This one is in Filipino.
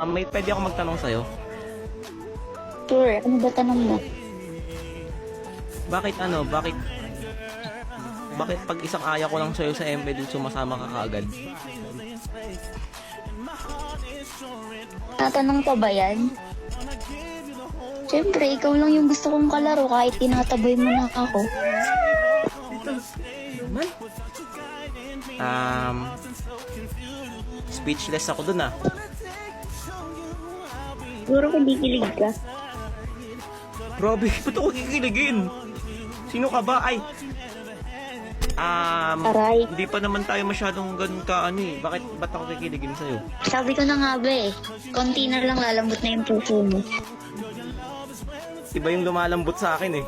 May pwede ako magtanong sa'yo? Sure, ano ba tanong mo? Bakit pag isang aya ko lang sa'yo sa ML, sumasama ka kaagad? Tatanong pa ba yan? Siyempre, ikaw lang yung gusto kong kalaro kahit tinataboy mo na ako. Speechless ako dun ah. Siguro hindi kilig ka. Grabe, ba't ako kikiligin? Sino ka ba? Ay, Aray. hindi pa naman tayo masyadong ganun ka ba't ako kikiligin sa'yo? Sabi ko na nga ba eh, konti na lang lalambot na yung puso mo. Iba yung lumalambot sa akin eh.